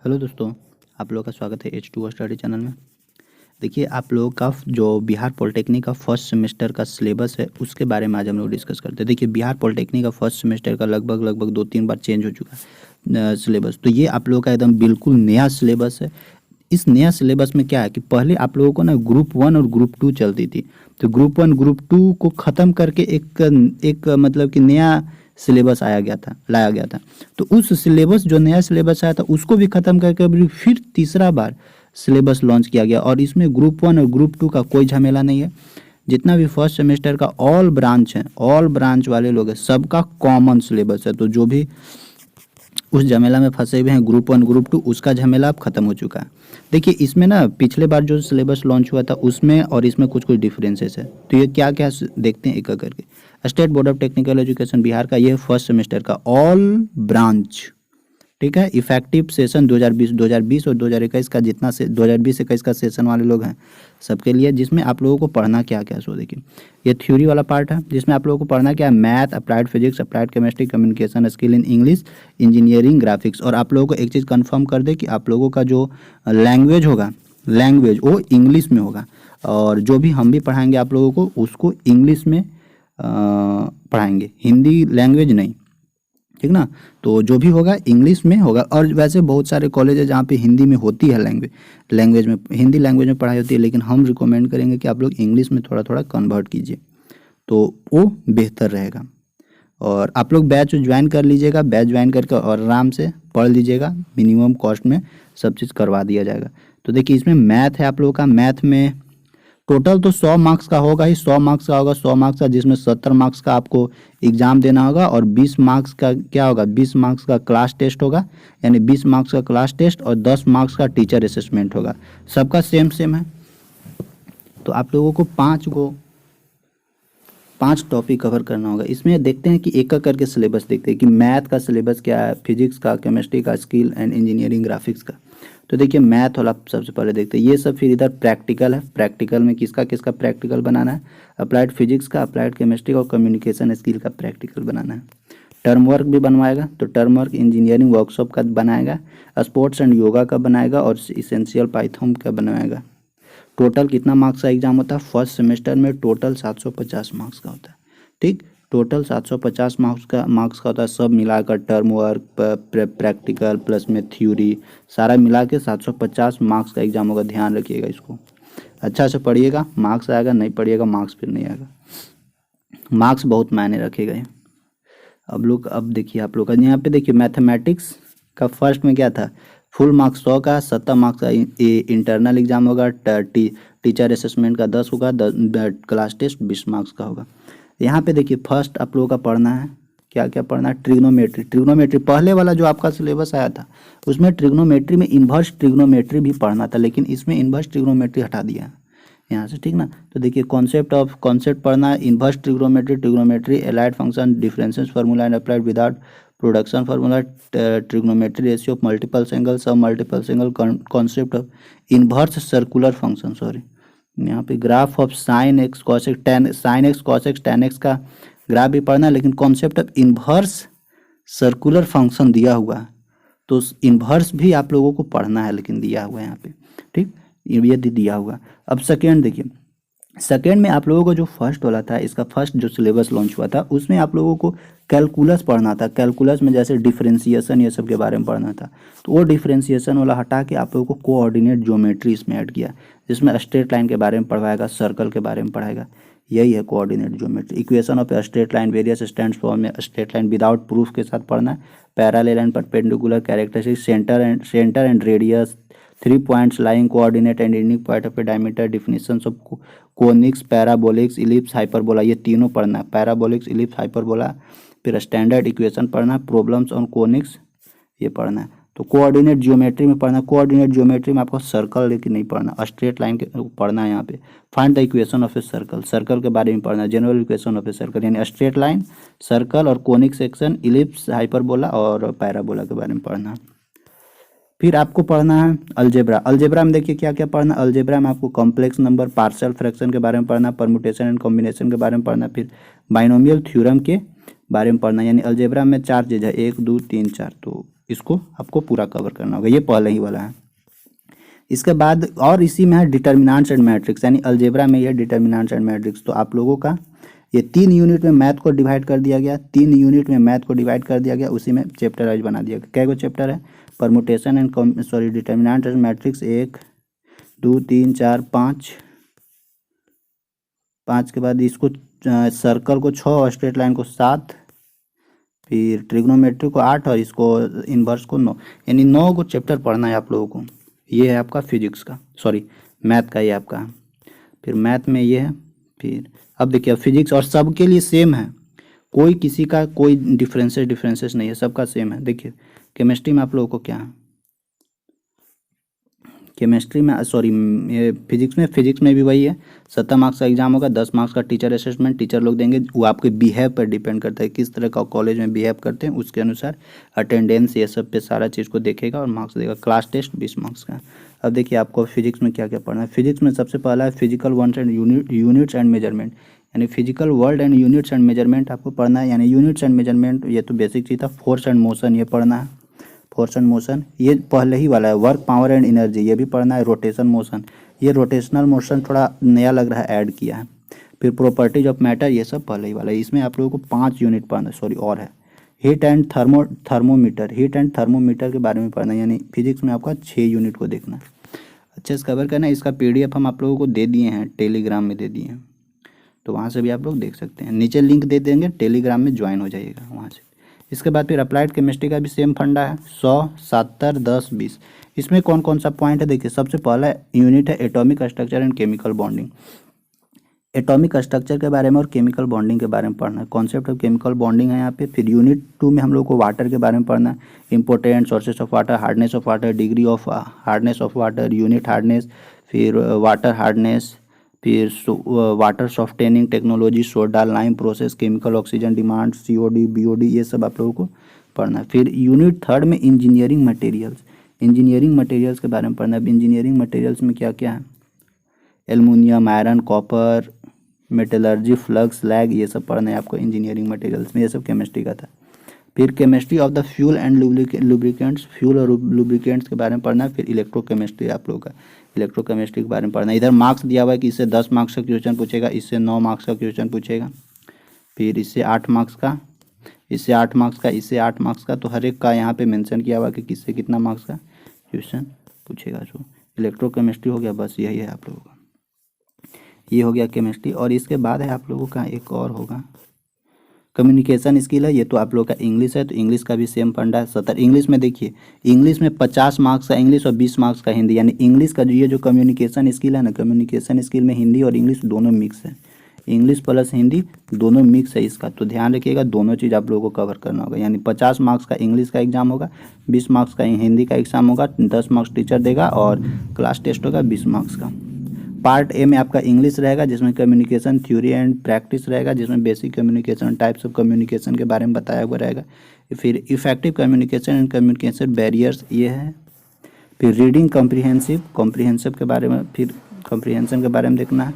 Hello दोस्तों, आप लोगों का स्वागत है H2O स्टडी चैनल में। देखिए, आप लोगों का जो बिहार पॉलिटेक्निक का फर्स्ट सेमेस्टर का सिलेबस है उसके बारे में आज हम लोग डिस्कस करते हैं। देखिए, बिहार पॉलिटेक्निक का फर्स्ट सेमेस्टर का लगभग 2-3 बार चेंज हो चुका है सिलेबस। तो ये आप लोगों का एकदम बिल्कुल नया सिलेबस है। इस नया सिलेबस में क्या है कि पहले आप लोगों को ना ग्रुप 1 और ग्रुप 2 चलती थी। तो ग्रुप 1 ग्रुप 2 को ख़त्म करके एक मतलब कि नया सिलेबस लाया गया था। तो उस सिलेबस जो नया सिलेबस आया था उसको भी ख़त्म करके अभी फिर तीसरा बार सिलेबस लॉन्च किया गया और इसमें ग्रुप 1 और ग्रुप 2 का कोई झमेला नहीं है। जितना भी फर्स्ट सेमेस्टर का ऑल ब्रांच है, ऑल ब्रांच वाले लोग हैं, सबका कॉमन सिलेबस है। तो जो भी उस झमेला में फंसे हुए हैं ग्रुप 1 ग्रुप 2, उसका झमेला अब खत्म हो चुका है। देखिए, इसमें ना पिछले बार जो सिलेबस लॉन्च हुआ था उसमें और इसमें कुछ कुछ डिफरेंसेस है। तो ये क्या क्या देखते हैं एक एक करके। State board of technical education Bihar का ये फर्स्ट सेमेस्टर का ऑल ब्रांच, ठीक है, इफेक्टिव सेशन 2020 और 2021 का जितना से 2020-21 का सेशन वाले लोग हैं सबके लिए, जिसमें आप लोगों को पढ़ना क्या क्या। सो देखिए, ये थ्योरी वाला पार्ट है जिसमें आप लोगों को पढ़ना क्या है, math, applied physics, applied chemistry, communication skill in English, engineering, graphics. और आप लोगों को एक चीज़ कंफर्म कर दे कि आप लोगों का जो लैंग्वेज होगा, लैंग्वेज वो इंग्लिश में होगा। और जो भी हम भी पढ़ाएंगे आप लोगों को उसको इंग्लिश में पढ़ाएंगे, हिंदी लैंग्वेज नहीं, ठीक ना। तो जो भी होगा इंग्लिश में होगा। और वैसे बहुत सारे कॉलेज है जहाँ पे हिंदी में होती है लैंग्वेज में, हिंदी लैंग्वेज में पढ़ाई होती है, लेकिन हम रिकमेंड करेंगे कि आप लोग इंग्लिश में थोड़ा थोड़ा कन्वर्ट कीजिए, तो वो बेहतर रहेगा। और आप लोग बैच ज्वाइन कर लीजिएगा, बैच ज्वाइन करके और आराम से पढ़ लीजिएगा, मिनिमम कॉस्ट में सब चीज़ करवा दिया जाएगा। तो देखिए, इसमें मैथ है आप लोगों का। मैथ में टोटल तो 100 मार्क्स का होगा ही, 100 मार्क्स का होगा, 100 मार्क्स का, जिसमें 70 मार्क्स का आपको एग्ज़ाम देना होगा और 20 मार्क्स का क्या होगा, 20 मार्क्स का क्लास टेस्ट होगा, यानी 20 मार्क्स का क्लास टेस्ट और 10 मार्क्स का टीचर असेसमेंट होगा। सबका सेम है। तो आप लोगों को 5 टॉपिक कवर करना होगा। इसमें देखते हैं कि एक एक करके सिलेबस देखते हैं कि मैथ का सिलेबस क्या है, फिजिक्स का, केमिस्ट्री का, स्किल एंड इंजीनियरिंग, ग्राफिक्स का। तो देखिए, मैथ वाला सबसे पहले देखते हैं। ये सब फिर इधर प्रैक्टिकल है। प्रैक्टिकल में किसका किसका प्रैक्टिकल बनाना है, अप्लाइड फिजिक्स का, अप्लाइड केमिस्ट्री का और कम्युनिकेशन स्किल का प्रैक्टिकल बनाना है। टर्म वर्क भी बनवाएगा, तो टर्म वर्क इंजीनियरिंग वर्कशॉप का बनाएगा, स्पोर्ट्स एंड योगा का बनाएगा और इसेंशियल पाइथन का बनाएगा। टोटल कितना मार्क्स का एग्जाम होता है फर्स्ट सेमेस्टर में, टोटल 750 मार्क्स का होता है, ठीक। टोटल 750 मार्क्स का होता है, सब मिलाकर टर्म वर्क, प्रैक्टिकल प्लस में थ्योरी, सारा मिला के 750 मार्क्स का एग्जाम होगा। ध्यान रखिएगा, इसको अच्छा से पढ़िएगा, मार्क्स आएगा, नहीं पढ़िएगा मार्क्स फिर नहीं आएगा। मार्क्स बहुत मायने रखेगा ये। अब देखिए आप लोग का यहाँ पे देखिए, मैथमेटिक्स का फर्स्ट में क्या था, फुल मार्क्स 100 का, 70 मार्क्स का इंटरनल एग्जाम होगा, टीचर असेसमेंट का 10 होगा, क्लास टेस्ट 20 मार्क्स का होगा। यहाँ पे देखिए, फर्स्ट आप लोगों का पढ़ना है, क्या क्या पढ़ना है, ट्रिग्नोमेट्री पहले वाला जो आपका सिलेबस आया था उसमें ट्रिग्नोमेट्री में इन्वर्स ट्रिग्नोमेट्री भी पढ़ना था, लेकिन इसमें इन्वर्स ट्रिग्नोमेट्री हटा दिया है यहाँ से, ठीक ना। तो देखिए, कॉन्सेप्ट पढ़ना है, inverse trigonometry, allied function, differences formula and applied without production formula, trigonometry ratio of multiple angle, submultiple angle, concept of inverse circular function, sorry यहाँ पे graph of sine x cos x tan x का graph भी पढ़ना है, लेकिन concept of inverse circular function दिया हुआ है, तो इन्वर्स भी आप लोगों को पढ़ना है, लेकिन दिया हुआ है यहाँ पे, ठीक, ये दिया हुआ। अब सेकेंड देखिए, सेकेंड में आप लोगों को जो फर्स्ट वाला था, इसका फर्स्ट जो सिलेबस लॉन्च हुआ था उसमें आप लोगों को कैलकुलस पढ़ना था। कैलकुलस में जैसे डिफरेंशिएशन ये सब के बारे में पढ़ना था, तो वो डिफरेंशिएशन वाला हटा के आप लोगों को कोऑर्डिनेट ज्योमेट्री इसमें ऐड किया, जिसमें स्ट्रेट लाइन के बारे में पढ़वाएगा, सर्कल के बारे में पढ़ाएगा। यही है coordinate geometry. Equation of straight line, various stands form में स्ट्रेट लाइन विदाउट प्रूफ के साथ पढ़ना है। Parallel and perpendicular characteristic, centre and radius, 3 points lying coordinate and unique point of a diameter, definitions of conics, parabolics, ellipse, hyperbola, ये तीनों पढ़ना है। Parabolics, ellipse, hyperbola, फिर स्टैंडर्ड इक्वेशन पढ़ना है, प्रॉब्लम्स ऑन कोनिक्स ये पढ़ना है। तो कोऑर्डिनेट ज्योमेट्री में पढ़ना, कोऑर्डिनेट ज्योमेट्री में आपको सर्कल लेके नहीं पढ़ना, स्ट्रेट लाइन के पढ़ना है। यहाँ पे find the equation of a circle, circle के बारे में पढ़ना है, general equation of a circle, यानी स्ट्रेट लाइन, सर्कल और कोनिक सेक्शन, इलिप्स, हाइपरबोला और पैराबोला के बारे में पढ़ना है। फिर आपको पढ़ना है अलजेब्रा। अलजेब्रा में देखिए क्या क्या पढ़ना। अलजेब्रा में आपको कॉम्प्लेक्स नंबर, पार्शियल फ्रैक्शन के बारे में पढ़ना, परमुटेशन एंड कॉम्बिनेशन के बारे में पढ़ना, फिर बाइनोमियल थ्योरम के बारे में पढ़ना। यानी अलजेब्रा में 4 चीज़ है, 1 2 3 4, तो इसको आपको पूरा कवर करना होगा, ये पहले ही वाला है। इसके बाद और इसी में है डिटर्मिनेंट्स एंड मैट्रिक्स, यानी अलजेब्रा में ये डिटर्मिनेंट्स एंड मैट्रिक्स। तो आप लोगों का ये 3 यूनिट में मैथ को डिवाइड कर दिया गया, 3 यूनिट में मैथ को डिवाइड कर दिया गया, उसी में चैप्टर वाइज बना दिया गया। क्या चैप्टर है? Permutation and sorry determinant and matrix 1 2 3 4 5। 5 के बाद इसको सर्कल को 6 और स्ट्रेट लाइन को 7, फिर ट्रिग्नोमेट्री को 8 और इसको इनवर्स को 9, यानी 9 को चैप्टर पढ़ना है आप लोगों को। ये है आपका फिजिक्स का, सॉरी मैथ का, ये आपका। फिर मैथ में ये है। फिर अब देखिए फिजिक्स और सबके लिए सेम है, कोई किसी का कोई डिफरेंसेस नहीं है, सबका सेम है। देखिए केमिस्ट्री में आप लोगों को क्या है, केमिस्ट्री में सॉरी ये फिजिक्स में भी वही है। 70 मार्क्स का एग्जाम होगा, 10 मार्क्स का टीचर असेसमेंट टीचर लोग देंगे, वो आपके बिहेव पर डिपेंड करता है, किस तरह का कॉलेज में बिहेव करते हैं उसके अनुसार अटेंडेंस ये सब पे सारा चीज़ को देखेगा और मार्क्स देगा। क्लास टेस्ट 20 मार्क्स का। अब देखिए आपको फिजिक्स में क्या क्या पढ़ना है। फिजिक्स में सबसे पहला है physical world and units and measurement, यानी physical world and units and measurement आपको पढ़ना है। यानी यूनिट्स एंड मेजरमेंट ये तो बेसिक चीज़ था। फोर्स एंड मोशन ये पढ़ना है, फोर्स एंड मोशन ये पहले ही वाला है। वर्क पावर एंड एनर्जी ये भी पढ़ना है। रोटेशन मोशन, ये रोटेशनल मोशन थोड़ा नया लग रहा है, ऐड किया है। फिर प्रॉपर्टीज ऑफ मैटर ये सब पहले ही वाला है। इसमें आप लोगों को 5 यूनिट पढ़ना है, सॉरी और है। Heat and thermometer, heat and thermometer के बारे में पढ़ना है, यानी फिजिक्स में आपका 6 यूनिट को देखना है, अच्छे से कवर करना है। इसका PDF हम आप लोगों को दे दिए हैं, टेलीग्राम में दे दिए हैं, तो वहाँ से भी आप लोग देख सकते हैं। नीचे लिंक दे देंगे, टेलीग्राम में ज्वाइन हो जाइएगा वहाँ से। इसके बाद फिर अप्लाइड केमिस्ट्री का भी सेम फंडा है, 100 70 10 20। इसमें कौन कौन सा पॉइंट है देखिए। सबसे पहला यूनिट है atomic structure and chemical bonding. Atomic structure के बारे में और केमिकल बॉन्डिंग के बारे में पढ़ना है, कॉन्सेप्ट ऑफ केमिकल बॉन्डिंग है यहाँ पे। फिर यूनिट 2 में हम लोग को वाटर के बारे में पढ़ना है, important sources of water, hardness of water, degree of hardness of water, unit hardness, फिर वाटर हार्डनेस, फिर water softening technology, soda lime process, chemical oxygen demand, COD BOD, ये सब आप लोगों को पढ़ना है। फिर यूनिट 3 में इंजीनियरिंग मटेरियल्स, इंजीनियरिंग मटेरियल्स के बारे में पढ़ना है। अब इंजीनियरिंग मटेरियल्स में क्या क्या है, aluminium, iron, copper, metallurgy, flux, lag, ये सब पढ़ना है आपको इंजीनियरिंग मटेरियल्स में। ये सब केमिस्ट्री का था। फिर chemistry of the fuel and lubricants, fuel और लुब्रिकेंट्स के बारे में पढ़ना है। फिर इलेक्ट्रोकेमिस्ट्री आप लोगों का, इलेक्ट्रोकेमिस्ट्री के बारे में पढ़ना है। इधर मार्क्स दिया हुआ है कि इससे 10 मार्क्स का क्वेश्चन पूछेगा, इससे 9 मार्क्स का क्वेश्चन पूछेगा, फिर इससे 8 मार्क्स का, इससे 8 मार्क्स का, इससे 8 मार्क्स का। तो हर एक का यहाँ पे मेंशन किया हुआ कि किससे कितना मार्क्स का क्वेश्चन पूछेगा। जो इलेक्ट्रोकेमिस्ट्री हो गया, बस यही है आप लोगों का, ये हो गया केमिस्ट्री। और इसके बाद है आप लोगों का एक और होगा कम्युनिकेशन स्किल है, ये तो आप लोग का इंग्लिश है, तो इंग्लिश का भी सेम फंडा है। 70 इंग्लिश में देखिए, इंग्लिश में 50 मार्क्स का इंग्लिश और 20 मार्क्स का हिंदी, यानी इंग्लिश का जो ये जो कम्युनिकेशन स्किल है ना, कम्युनिकेशन स्किल में हिंदी और इंग्लिश दोनों मिक्स है, इंग्लिश प्लस हिंदी दोनों मिक्स है इसका। तो ध्यान रखिएगा, दोनों चीज़ आप लोगों को कवर करना होगा। यानी 50 मार्क्स का इंग्लिश का एग्जाम होगा, 20 मार्क्स का हिंदी का एग्जाम होगा, 10 मार्क्स टीचर देगा और क्लास टेस्ट होगा 20 मार्क्स का। पार्ट ए में आपका इंग्लिश रहेगा, जिसमें कम्युनिकेशन थ्योरी एंड प्रैक्टिस रहेगा, जिसमें basic communication, types of communication के बारे में बताया हुआ रहेगा। फिर effective communication and communication barriers ये है। फिर रीडिंग कॉम्प्रिहेंसिव के बारे में, फिर कॉम्प्रिहेंशन के बारे में देखना है।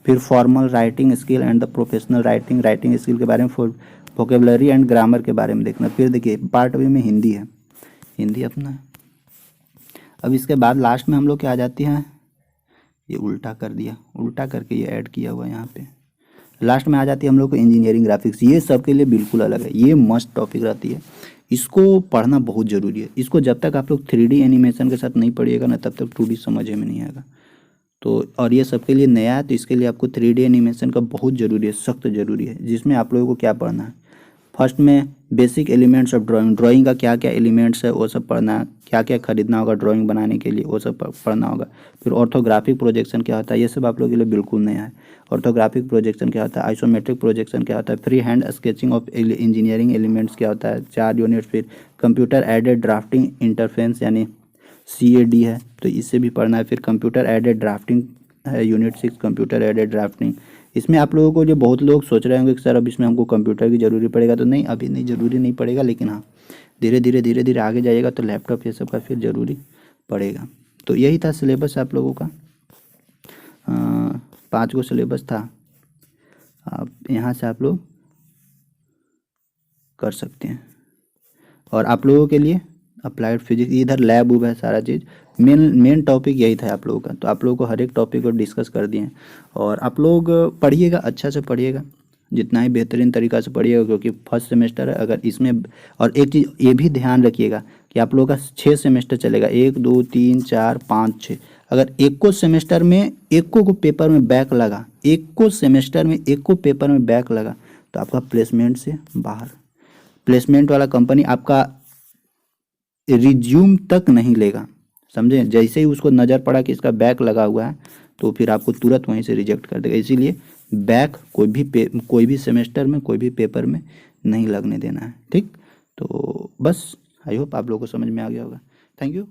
फिर formal writing skill and the professional writing skill के बारे में, वोकेबलरी एंड ग्रामर के बारे में देखना। फिर देखिए पार्ट बी में हिंदी है, हिंदी अपना। अब इसके बाद लास्ट में हम लोग क्या आ जाती हैं, ये उल्टा कर दिया, उल्टा करके ये ऐड किया हुआ यहाँ पे। लास्ट में आ जाती है हम लोग को इंजीनियरिंग ग्राफिक्स, ये सब के लिए बिल्कुल अलग है, ये मस्त टॉपिक रहती है, इसको पढ़ना बहुत ज़रूरी है। इसको जब तक आप लोग 3D एनिमेशन के साथ नहीं पढ़िएगा ना, तब तक 2D समझ में नहीं आएगा। तो और ये सबके लिए नया है, तो इसके लिए आपको 3D एनिमेशन का बहुत ज़रूरी है, सख्त ज़रूरी है। जिसमें आप लोगों को क्या पढ़ना है, फर्स्ट में बेसिक एलिमेंट्स ऑफ ड्राइंग का क्या क्या एलिमेंट्स है वो सब पढ़ना है, क्या क्या खरीदना होगा ड्राइंग बनाने के लिए वो सब पढ़ना होगा। फिर ऑर्थोग्राफिक प्रोजेक्शन क्या होता है, ये सब आप लोगों के लिए बिल्कुल नया है। ऑर्थोग्राफिक प्रोजेक्शन क्या होता है, आइसोमेट्रिक प्रोजेक्शन क्या होता है, free hand sketching of engineering elements क्या होता है, 4 यूनिट। फिर कंप्यूटर एडेड ड्राफ्टिंग इंटरफेस यानी CAD है, तो इससे भी पढ़ना है। फिर कंप्यूटर एडेड ड्राफ्टिंग है, यूनिट 6 कंप्यूटर एडेड ड्राफ्टिंग। इसमें आप लोगों को, जो बहुत लोग सोच रहे होंगे कि सर अब इसमें हमको कंप्यूटर की ज़रूरी पड़ेगा, तो नहीं, अभी नहीं ज़रूरी नहीं पड़ेगा, लेकिन हाँ धीरे धीरे आगे जाइएगा तो लैपटॉप ये सब का फिर ज़रूरी पड़ेगा। तो यही था सिलेबस आप लोगों का, 5 गो सिलेबस था। आप यहाँ से आप लोग कर सकते हैं। और आप लोगों के लिए अप्लाइड फिजिक्स, इधर लैब उब है सारा चीज़। मेन टॉपिक यही था आप लोगों का, तो आप लोगों को हर एक टॉपिक को डिस्कस कर दिए हैं। और आप लोग पढ़िएगा, अच्छा से पढ़िएगा, जितना ही बेहतरीन तरीक़ा से पढ़िएगा, क्योंकि फर्स्ट सेमेस्टर है। अगर इसमें, और एक चीज़ ये भी ध्यान रखिएगा कि आप लोगों का 6 सेमेस्टर चलेगा, 1 2 3 4 5 6। अगर एक को सेमेस्टर में एक को पेपर में बैक लगा, एक को सेमेस्टर में एक को पेपर में बैक लगा, तो आपका प्लेसमेंट से बाहर, प्लेसमेंट वाला कंपनी आपका रिज्यूम तक नहीं लेगा, समझे। जैसे ही उसको नज़र पड़ा कि इसका बैक लगा हुआ है, तो फिर आपको तुरंत वहीं से रिजेक्ट कर देगा। इसीलिए बैक कोई भी सेमेस्टर में, कोई भी पेपर में नहीं लगने देना है, ठीक। तो बस आई होप आप लोगों को समझ में आ गया होगा। Thank you.